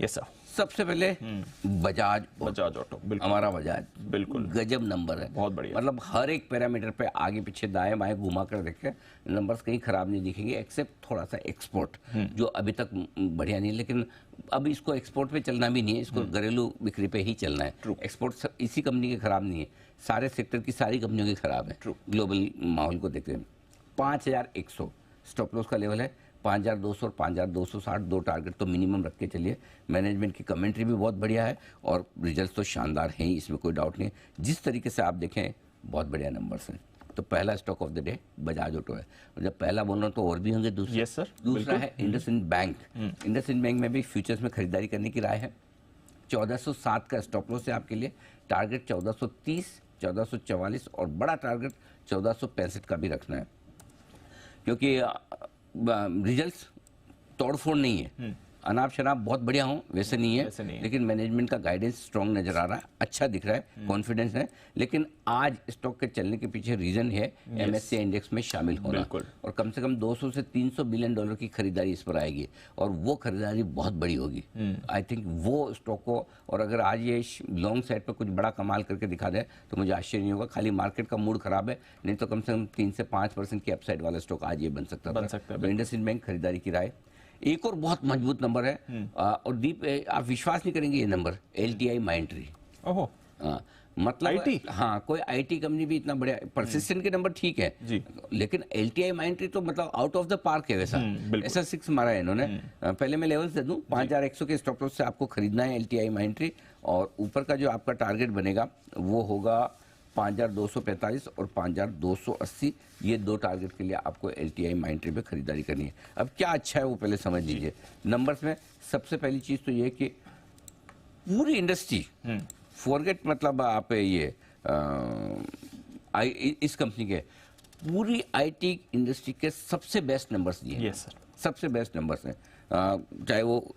Yes sir. सबसे पहले Bajaj auto, बिल्कुल हमारा बजाज, बिल्कुल गजब नंबर है, बहुत बढ़िया। मतलब हर एक पैरामीटर पे आगे पीछे दाएं बाएं घुमा कर देखे नंबर्स कहीं खराब नहीं दिखेंगे, एक्सेप्ट थोड़ा सा एक्सपोर्ट जो अभी तक बढ़िया नहीं है, लेकिन अब इसको एक्सपोर्ट पे चलना भी नहीं है, इसको घरेलू बिक्री पे ही चलना है। एक्सपोर्ट इसी कंपनी के खराब नहीं है, सारे सेक्टर की सारी कंपनियों की खराब है ग्लोबल माहौल को देखते हैं। 5100 स्टॉप लॉस का लेवल है, 5200 और 5260 दो टारगेट तो मिनिमम रख के चलिए। मैनेजमेंट की कमेंट्री भी बहुत बढ़िया है और रिजल्ट्स तो शानदार हैं ही, इसमें कोई डाउट नहीं है। जिस तरीके से आप देखें बहुत बढ़िया नंबर्स हैं। तो पहला stock of the day Bajaj auto है, और जब पहला बोल रहा हूँ तो और भी होंगे दूसरे। Yes sir. दूसरा है इंडसइंड बैंक। इंडसइंड बैंक में भी फ्यूचर्स में खरीदारी करने की राय है। 1407 का स्टॉप लॉस है आपके लिए, टारगेट 1430, 1444 और बड़ा टारगेट 1465 का भी रखना है, क्योंकि रिजल्ट्स तोड़फोड़ नहीं है। अनाप शनाप बहुत बढ़िया हो वैसे नहीं है, लेकिन मैनेजमेंट का गाइडेंस स्ट्रॉन्ग नजर आ रहा है, अच्छा दिख रहा है, कॉन्फिडेंस है। लेकिन आज स्टॉक के चलने के पीछे रीजन है एमएससी इंडेक्स में शामिल होना, और कम से कम 200 से 300 बिलियन डॉलर की खरीदारी इस पर आएगी, और वो खरीदारी बहुत बड़ी होगी। आई थिंक वो स्टॉक को, और अगर आज ये लॉन्ग साइड पर कुछ बड़ा कमाल करके दिखा दे तो मुझे आश्चर्य नहीं होगा। खाली मार्केट का मूड खराब है, नहीं तो कम से कम 3 से 5% की अपसाइड वाला स्टॉक आज ये बन सकता है। तो इंडसइंड बैंक खरीदारी की राय। एक और बहुत मजबूत नंबर है, और दीप आप विश्वास नहीं करेंगे ये नंबर, LTI माइंट्री। ओहो, मतलब आईटी? हाँ, कोई आईटी कंपनी भी इतना बढ़िया, परसिस्टेंट के नंबर ठीक है जी, लेकिन LTI माइंट्री तो मतलब आउट ऑफ द पार्क है वैसा। ऐसा 6 मारा है इन्होंने। पहले मैं लेवल्स दे दूं, 5100 के स्टॉप लॉस से आपको खरीदना है LTI माइंट्री, और ऊपर का जो आपका टारगेट बनेगा वो होगा 5245 और 5280। ये दो टारगेट के लिए आपको LTI माइंट्री पे खरीदारी करनी है। अब क्या अच्छा है वो पहले समझ लीजिए। नंबर्स में सबसे पहली चीज तो ये कि पूरी इंडस्ट्री फॉरगेट, मतलब आप ये इस कंपनी के पूरी IT इंडस्ट्री के सबसे बेस्ट नंबर्स दिए। यस सर, सबसे बेस्ट नंबर्स हैं। चाहे वो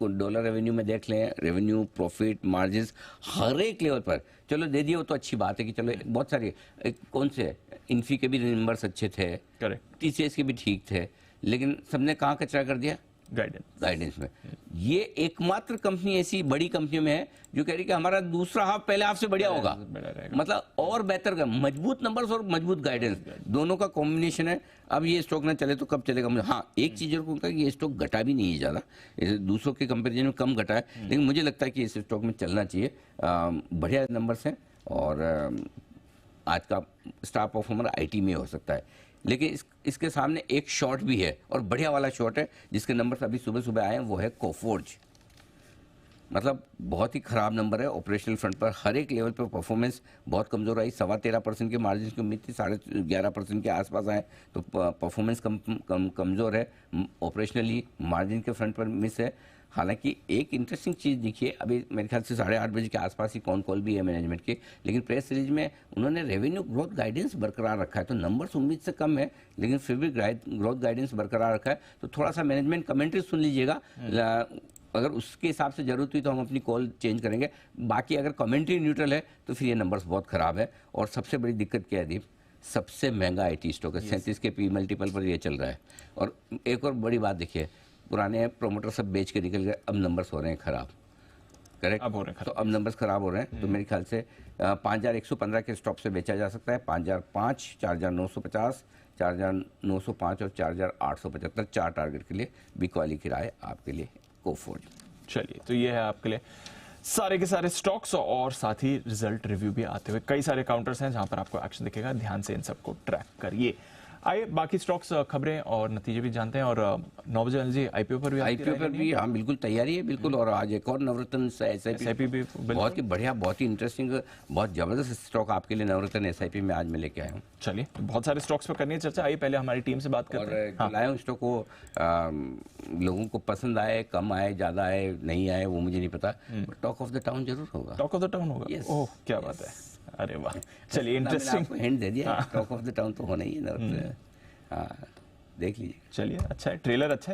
डॉलर रेवेन्यू में देख लें, रेवेन्यू, प्रॉफिट, मार्जिन, हर एक लेवल पर चलो दे दिए, वो तो अच्छी बात है कि चलो बहुत सारी, कौन से इन्फी के भी नंबर्स अच्छे थे, करेक्ट, TCS के भी ठीक थे, लेकिन सबने कहाँ कचरा कर दिया? गाइडेंस में। ये एकमात्र कंपनी ऐसी बड़ी कंपनियों में है जो कह रही कि हमारा दूसरा हाफ पहले हाफ से बढ़िया होगा, मतलब और बेहतर का मजबूत नंबर्स और मजबूत गाइडेंस, दोनों का कॉम्बिनेशन है। अब ये स्टॉक ना चले तो कब चलेगा मुझे, हाँ एक चीज जरूर कहूंगा कि ये स्टॉक घटा भी नहीं है ज्यादा, दूसरों के कंपेरिजन में कम घटा है, लेकिन मुझे लगता है कि इस स्टॉक में चलना चाहिए। बढ़िया नंबर्स हैं, और आज का स्टार परफॉर्मर IT में हो सकता है, लेकिन इसके सामने एक शॉर्ट भी है, और बढ़िया वाला शॉर्ट है जिसके नंबर अभी सुबह सुबह आए हैं, वो है कोफोर्ज। मतलब बहुत ही खराब नंबर है ऑपरेशनल फ्रंट पर, हर एक लेवल पर परफॉर्मेंस बहुत कमजोर आई। 13.25% के मार्जिन की उम्मीद थी, 11.5% के आसपास आए, तो परफॉर्मेंस कमजोर है, ऑपरेशनली मार्जिन के फ्रंट पर मिस है। हालांकि एक इंटरेस्टिंग चीज़ देखिए, अभी मेरे ख्याल से 8:30 बजे के आसपास ही कॉल भी है मैनेजमेंट की, लेकिन प्रेस रिलीज में उन्होंने रेवेन्यू ग्रोथ गाइडेंस बरकरार रखा है, तो नंबर्स उम्मीद से कम है, लेकिन फिर भी ग्रोथ गाइडेंस बरकरार रखा है। तो थोड़ा सा मैनेजमेंट कमेंट्री सुन लीजिएगा, अगर उसके हिसाब से जरूरत हुई तो हम अपनी कॉल चेंज करेंगे। बाकी अगर कमेंट्री न्यूट्रल है तो फिर ये नंबर्स बहुत खराब है। और सबसे बड़ी दिक्कत क्या है दीप, सबसे महंगा IT स्टॉक है, 37 के P मल्टीपल पर ये चल रहा है। और एक और बड़ी बात देखिए, पुराने प्रोमोटर सब बेच के निकल गए, अब नंबर्स हो रहे हैं खराब, करेक्ट, अब हो रहे हैं तो अब नंबर्स खराब हो रहे हैं। तो मेरे ख्याल से 5115 के स्टॉक से बेचा जा सकता है, 5005, 4950, 4905 और 4875, 4 टारगेट के लिए बिग वाली किराए आपके लिए कोफोर्ज। चलिए, तो ये है आपके लिए सारे के सारे स्टॉक्स, और साथ ही रिजल्ट रिव्यू भी आते हुए कई सारे काउंटर्स हैं जहां पर आपको एक्शन दिखेगा, ध्यान से इन सबको ट्रैक करिए। आइए बाकी स्टॉक्स, खबरें और नतीजे भी जानते हैं, और 9 बजे जी IPO पर भी हाँ बिल्कुल तैयारी है, बिल्कुल। और आज एक और नवरत्न SIP भी बहुत ही बढ़िया, बहुत ही इंटरेस्टिंग, बहुत जबरदस्त स्टॉक आपके लिए नवरत्न SIP में आज मैं लेके आया हूँ। चलिए, बहुत सारे स्टॉक्स पर करनी है चर्चा। आइए पहले हमारी टीम से बात करते हैं। और लाया हूँ स्टॉक को, लोगों को पसंद आए, कम आए, ज्यादा आए, नहीं आए, वो मुझे नहीं पता, टॉक ऑफ द टाउन जरूर होगा। टॉक ऑफ द टाउन होगा, ओह क्या बात है, अरे वाह। चलिए, इंटरेस्टिंग हिंट दे दिया, टॉक ऑफ द टाउन तो होना ही है। हाँ, देख लीजिए। चलिए, अच्छा है, ट्रेलर अच्छा है।